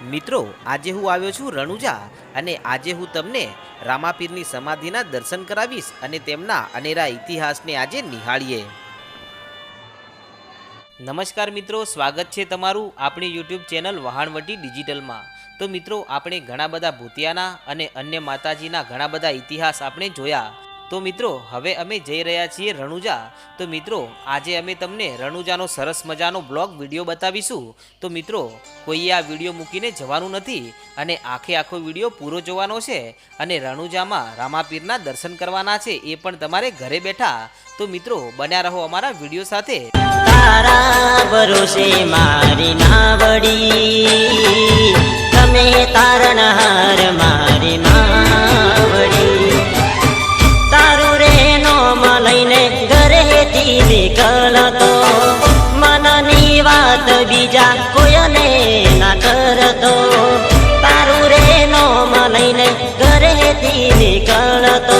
મિત્રો, આજે હું આવ્યો છું રણુજા અને આજે હું તમને રામાપીરની સમાધિના દર્શન કરાવીશ અને તેમના અનેરા ઇતિહાસને આજે નિહાળીએ. નમસ્કાર મિત્રો, સ્વાગત છે તમારું આપણી યુટ્યુબ ચેનલ વહાણવટી ડિજિટલમાં. તો મિત્રો, આપણે ઘણા બધા ભૂતિયાના અને અન્ય માતાજીના ઘણા બધા ઇતિહાસ આપણે જોયા. તો મિત્રો, હવે અમે જઈ રહ્યા છીએ રણુજા. તો મિત્રો, આજે અમે તમને રણુજાનો સરસ મજાનો બ્લોગ વિડીયો બતાવીશું. તો મિત્રો, કોઈએ આ વિડીયો મૂકીને જવાનું નથી અને આખો વિડીયો પૂરો જોવાનો છે અને રણુજામાં રામાપીરના દર્શન કરવાના છે, એ પણ તમારે ઘરે બેઠા. તો મિત્રો, બન્યા રહો અમારા વિડીયો સાથે. તારા ભરોસે મારી નાવડી, તમે તારણહાર મારી માવડી. તારું રે નોમ લઈને ઘરેથી નીકળતો, મનની વાત બીજા કોઈને ના કરતો. તારું રે નોમ લઈને ઘરેથી નીકળતો,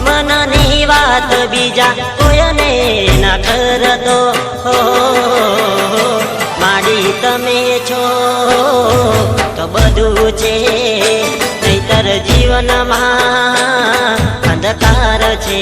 મનની વાત બીજા કોઈને ના કરતો. માડી તમે છો તો બધું છે, નહીતર જીવનમાં અંધકાર છે.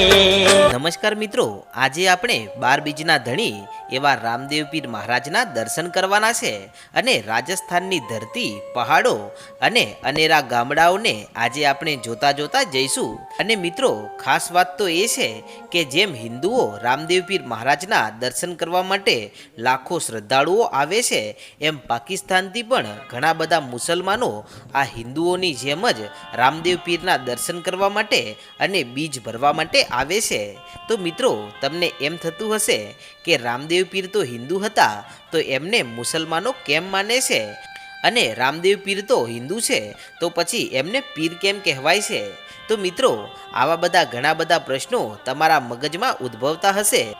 નમસ્કાર મિત્રો, આજે આપણે 12 બીજના ધણી એવા રામદેવ પીર મહારાજના દર્શન કરવાના છે અને રાજસ્થાનની ધરતી, પહાડો અને અનેરા ગામડાઓને આજે આપણે જોતા જોતા જઈશું. અને મિત્રો, ખાસ વાત તો એ છે કે જેમ હિન્દુઓ રામદેવ પીર મહારાજના દર્શન કરવા માટે લાખો શ્રદ્ધાળુઓ આવે છે, એમ પાકિસ્તાનથી પણ ઘણા બધા મુસલમાનો આ હિન્દુઓની જેમ જ રામદેવ પીરના દર્શન કરવા માટે અને બીજ ભરવા માટે આવે છે. તો મિત્રો, તમને એમ થતું હશે કે રામદેવ પીર તો હિન્દુ હતા, તો એમને મુસલમાનો કેમ માને છે? અને રામદેવ પીર તો હિન્દુ છે, તો પછી એમને પીર કેમ કહેવાય છે? તો મિત્રો, આવા બધા ઘણા બધા પ્રશ્નો તમારા મગજમાં ઉદ્ભવતા હશે.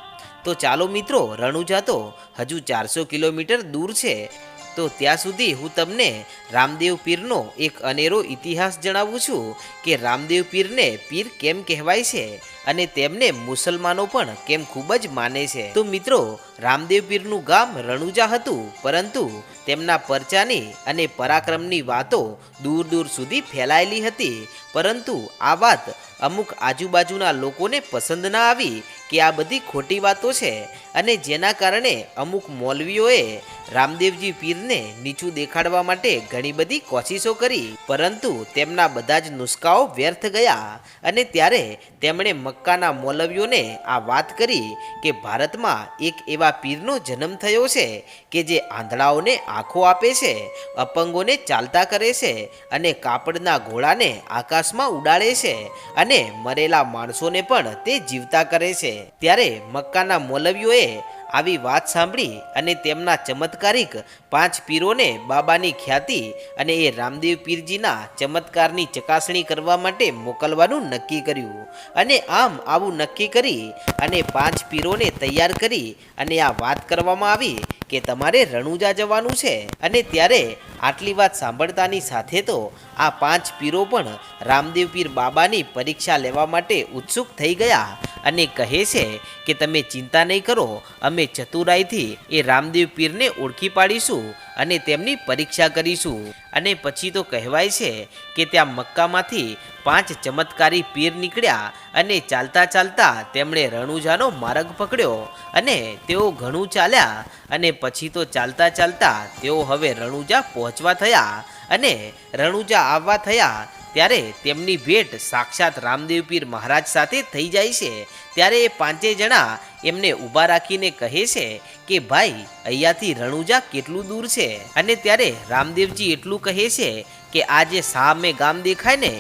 તો ચાલો મિત્રો, રણુજા તો હજુ 400 કિલોમીટર દૂર છે. તો ત્યાં સુધી હું તમને રામદેવ પીરનો એક અનેરો ઇતિહાસ જણાવું છું કે રામદેવ પીરને પીર કેમ કહેવાય છે અને તેમને મુસલમાનો પણ કેમ ખૂબ જ માને છે. તો મિત્રો, રામદેવ પીરનું ગામ રણુજા હતું, પરંતુ તેમના પરચાની અને પરાક્રમની વાતો દૂર દૂર સુધી ફેલાયેલી હતી. પરંતુ આ વાત અમુક આજુબાજુના લોકોને પસંદ ના આવી કે આ બધી ખોટી વાતો છે, અને જેના કારણે અમુક મૌલવીઓએ રામદેવજી પીરને નીચું દેખાડવા માટે ઘણી બધી કોશિશો કરી, પરંતુ તેમના બધા જ નુસ્ખાઓ વ્યર્થ ગયા. અને ત્યારે તેમણે મક્કાના મૌલવીઓને આ વાત કરી કે ભારતમાં એક એવા પીરનો જન્મ થયો છે કે જે આંધળાઓને આંખો આપે છે, અપંગોને ચાલતા કરે છે અને કાપડના ઘોડાને આકાશમાં ઉડાડે છે અને મરેલા માણસોને પણ તે જીવતા કરે છે. ત્યારે મક્કાના મૌલવીઓએ આવી વાત સાંભળી અને તેમના ચમત્કારિક 5 પીરોને બાબાની ખ્યાતિ અને એ રામદેવ પીરજીના ચમત્કારની ચકાસણી કરવા માટે મોકલવાનું નક્કી કર્યું. અને આવું નક્કી કરી અને 5 પીરોને તૈયાર કરી અને આ વાત કરવામાં આવી કે તમારે રણુજા જવાનું છે. અને ત્યારે આટલી વાત સાંભળતાની સાથે તો આ 5 પીરો પણ રામદેવ પીર બાબાની પરીક્ષા લેવા માટે ઉત્સુક થઈ ગયા અને કહે છે કે તમે ચિંતા નહીં કરો, અમે ચતુરાઈથી એ રામદેવ પીરને ઓળખી પાડીશું અને તેમની પરીક્ષા કરીશું. અને પછી તો કહેવાય છે કે ત્યાં મક્કામાંથી 5 ચમત્કારી પીર નીકળ્યા અને ચાલતા ચાલતા તેમણે રણુજાનો માર્ગ પકડ્યો અને તેઓ ઘણું ચાલ્યા અને પછી તો ચાલતા ચાલતા તેઓ હવે રણુજા પહોંચવા થયા. અને રણુજા આવવા થયા ત્યારે તેમની ભેટ સાક્ષાત રામદેવ પીર મહારાજ સાથે થઈ જાય છે. ત્યારે એ 5 જણા એમને ઊભા રાખીને કહે છે કે ભાઈ, અહીંયાથી રણુજા કેટલું દૂર છે? અને ત્યારે રામદેવજી એટલું કહે છે કે આ જે સામે ગામ દેખાય ને,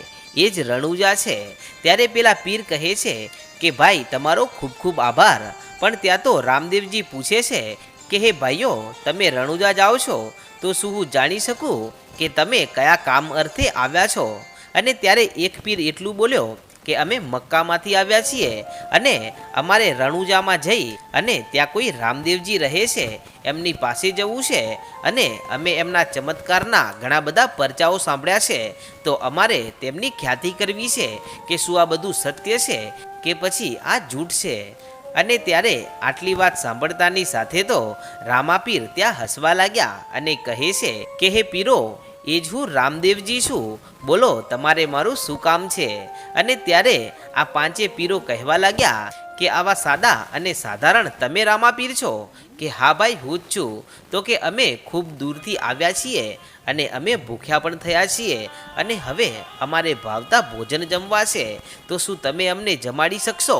એ જ રણુજા છે. ત્યારે પેલા પીર કહે છે કે ભાઈ, તમારો ખૂબ ખૂબ આભાર. પણ ત્યાં તો રામદેવજી પૂછે છે કે હે ભાઈઓ, તમે રણુજા જાઓ છો તો શું હું જાણી શકું કે તમે કયા કામ અર્થે આવ્યા છો? અને ત્યારે એક પીર એટલું બોલ્યો કે અમે મક્કામાંથી આવ્યા છીએ અને અમારે રણુજામાં જઈ અને ત્યાં કોઈ રામદેવજી રહે છે, એમની પાસે જવું છે અને અમે એમના ચમત્કારના ઘણા બધા પરચાઓ સાંભળ્યા છે, તો અમારે તેમની ખ્યાતિ કરવી છે કે શું આ બધું સત્ય છે કે પછી આ જૂઠ છે. અને ત્યારે આટલી વાત સાંભળતાની સાથે તો રામાપીર ત્યાં હસવા લાગ્યા અને કહે છે કે હે પીરો, એ જ હું રામદેવજી છું, બોલો તમારે મારું શું કામ છે? અને ત્યારે આ પાંચે પીરો કહેવા લાગ્યા કે આવા સાદા અને સાધારણ તમે રામાપીર છો? કે હા ભાઈ, હું જ છું. તો કે અમે ખૂબ દૂરથી આવ્યા છીએ અને અમે ભૂખ્યા પણ થયા છીએ અને હવે અમારે ભાવતા ભોજન જમવા છે, તો શું તમે અમને જમાડી શકશો?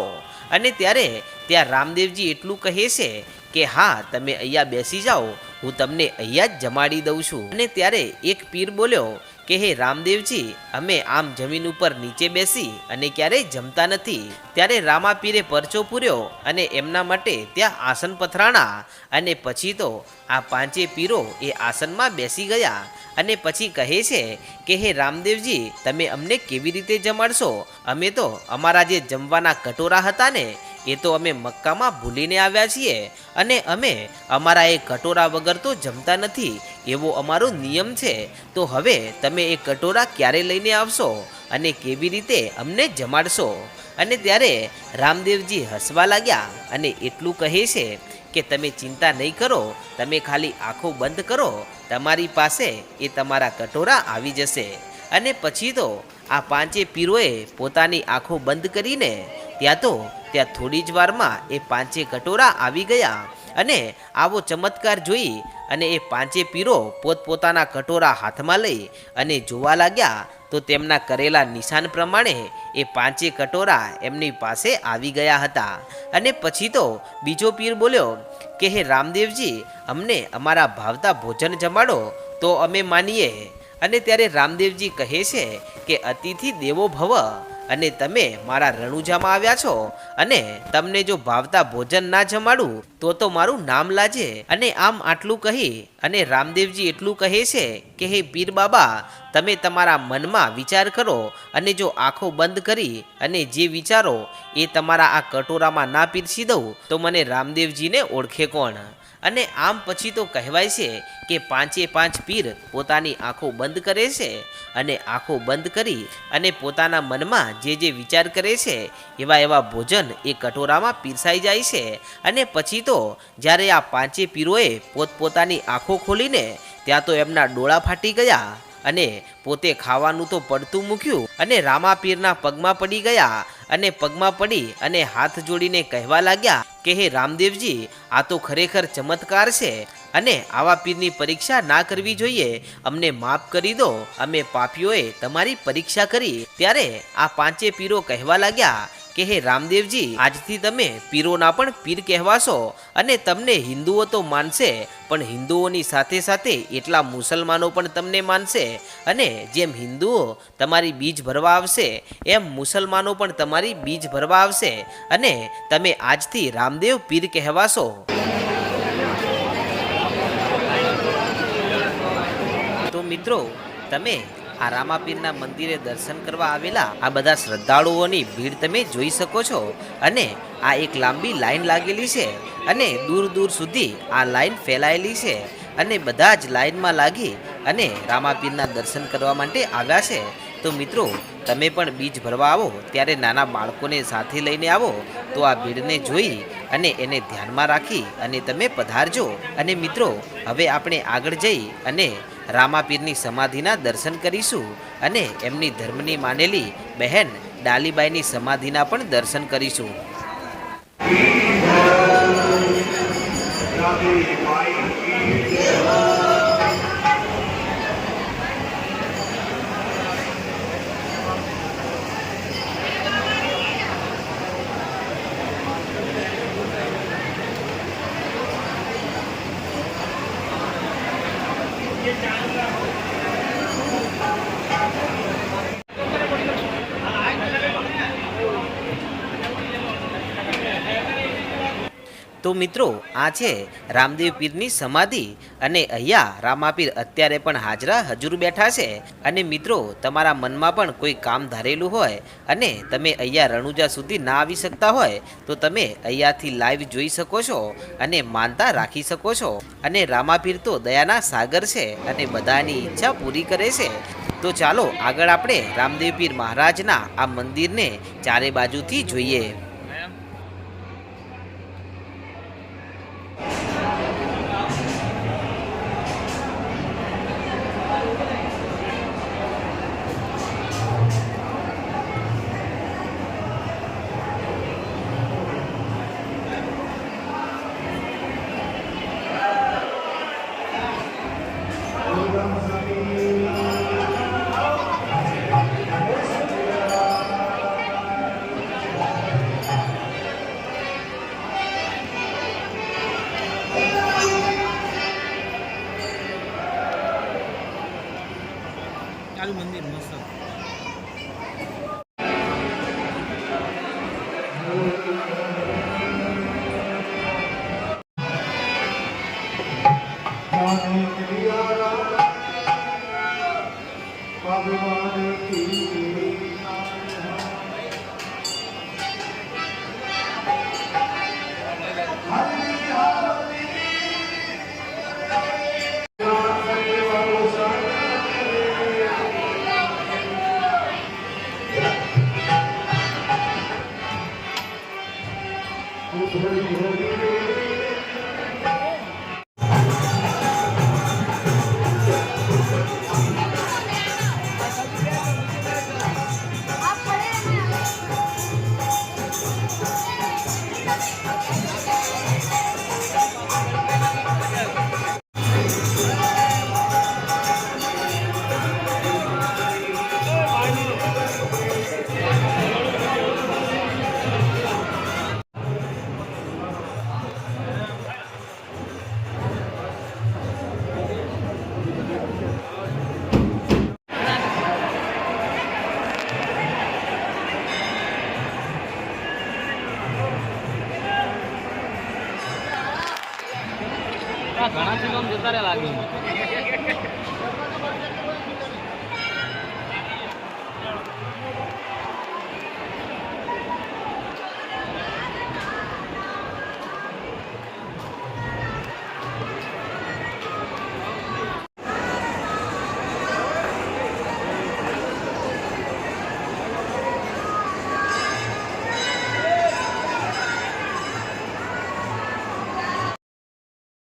અને ત્યારે ત્યાં રામદેવજી એટલું કહે છે કે હા, તમે અહીંયા બેસી જાઓ, હું તમને અહીંયા જ જમાડી દઉં છું. અને ત્યારે એક પીર બોલ્યો કે હે રામદેવજી, અમે આમ જમીન ઉપર નીચે બેસી અને ક્યારેય જમતા નથી. ત્યારે રામાપીરે પરચો પૂર્યો અને એમના માટે ત્યાં આસન પથરાણા અને પછી તો આ પાંચે પીરો એ આસનમાં બેસી ગયા અને પછી કહે છે કે હે રામદેવજી, તમે અમને કેવી રીતે જમાડશો? અમે તો અમારા જે જમવાના કટોરા હતા ને, એ તો અમે મક્કામાં ભૂલીને આવ્યા છીએ અને અમે અમારા એ કટોરા વગર તો જમતા નથી, એવો અમારો નિયમ છે. તો હવે તમે એ કટોરા ક્યારે લઈને આવશો અને કેવી રીતે અમને જમાડશો? અને ત્યારે રામદેવજી હસવા લાગ્યા અને એટલું કહે છે કે તમે ચિંતા નહીં કરો, તમે ખાલી આંખો બંધ કરો, તમારી પાસે એ તમારા કટોરા આવી જશે. અને પછી તો આ પાંચે પીરોએ પોતાની આંખો બંધ કરીને ત્યાં થોડી જ વારમાં એ પાંચે કટોરા આવી ગયા. અને આવો ચમત્કાર જોઈ અને એ પાંચે પીરો પોતપોતાના કટોરા હાથમાં લઈ અને જોવા લાગ્યા તો તેમના કરેલા નિશાન પ્રમાણે એ પાંચે કટોરા એમની પાસે આવી ગયા હતા. અને પછી તો બીજો પીર બોલ્યો કે હે રામદેવજી, અમને અમારા ભાવતા ભોજન જમાડો તો અમે માનીએ. અને ત્યારે રામદેવજી કહે છે કે અતિથિ દેવો ભવ, અને તમે મારા રણુજામાં આવ્યા છો અને તમને જો ભાવતા ભોજન ના જમાડું તો મારું નામ લાજે. અને આમ આટલું કહી અને રામદેવજી એટલું કહે છે કે હે પીર બાબા, તમે તમારા મનમાં વિચાર કરો અને જો આંખો બંધ કરી અને જે વિચારો એ તમારા આ કટોરામાં ના પીરસી દઉં તો મને રામદેવજીને ઓળખે કોણ? અને આમ પછી તો કહેવાય છે કે પાંચે પાંચ પીર પોતાની આંખો બંધ કરે છે અને આંખો બંધ કરી અને પોતાના મનમાં જે વિચાર કરે છે એવા ભોજન એ કટોરામાં પીરસાઈ જાય છે. અને પછી તો જ્યારે આ પાંચે પીરોએ પોતપોતાની આંખો ખોલીને ત્યાં તો એમના ડોળા ફાટી ગયા અને પોતે ખાવાનું તો પડતું મૂક્યું અને રામાપીરના પગમાં પડી ગયા અને પગમાં પડી અને હાથ જોડીને કહેવા લાગ્યા કે હે રામદેવજી, આ તો ખરેખર ચમત્કાર છે અને આવા પીરની પરીક્ષા ના કરવી જોઈએ, અમને માફ કરી દો, અમે પાપીઓએ તમારી પરીક્ષા કરી. ત્યારે આ પાંચે પીરો કહેવા લાગ્યા કે હે રામદેવજી, આજથી તમે પીરોના પણ પીર કહેવાશો અને તમને હિન્દુઓ તો માનશે, પણ હિન્દુઓની સાથે સાથે એટલા મુસલમાનો પણ તમને માનશે. અને જેમ હિન્દુઓ તમારી બીજ ભરવા આવશે એમ મુસલમાનો પણ તમારી બીજ ભરવા આવશે અને તમે આજથી રામદેવ પીર કહેવાશો. તો મિત્રો, તમે આ રામાપીરના મંદિરે દર્શન કરવા આવેલા આ બધા શ્રદ્ધાળુઓની ભીડ તમે જોઈ શકો છો અને આ એક લાંબી લાઈન લાગેલી છે અને દૂર દૂર સુધી આ લાઈન ફેલાયેલી છે અને બધા જ લાઈનમાં લાગી અને રામાપીરના દર્શન કરવા માટે આવ્યા છે. તો મિત્રો, તમે પણ બીજ ભરવા આવો ત્યારે નાના બાળકોને સાથે લઈને આવો તો આ ભીડને જોઈ અને એને ધ્યાનમાં રાખી અને તમે પધારજો. અને મિત્રો, હવે આપણે આગળ જઈ અને રામાપીરની સમાધિના દર્શન કરીશું અને એમની ધર્મની માનેલી બહેન ડાલીબાઈની સમાધિના પણ દર્શન કરીશું. તો મિત્રો, આ છે રામદેવ પીરની સમાધિ અને અહીંયા રામાપીર અત્યારે પણ હાજરા હજુર બેઠા છે. અને મિત્રો, તમારા મનમાં પણ કોઈ કામ ધારેલું હોય અને તમે અહીંયા રણુજા સુધી ના આવી શકતા હોય તો તમે અહીંયાથી લાઈવ જોઈ શકો છો અને માનતા રાખી શકો છો. અને રામાપીર તો દયાના સાગર છે અને બધાની ઈચ્છા પૂરી કરે છે. તો ચાલો આગળ આપણે રામદેવ પીર મહારાજના આ મંદિરને ચારે બાજુથી જોઈએ. ચાલુ મંદિર મસ્ત. ભગવાન કી ઘણા ફિલ્મ જતા રહ્યા લાગે.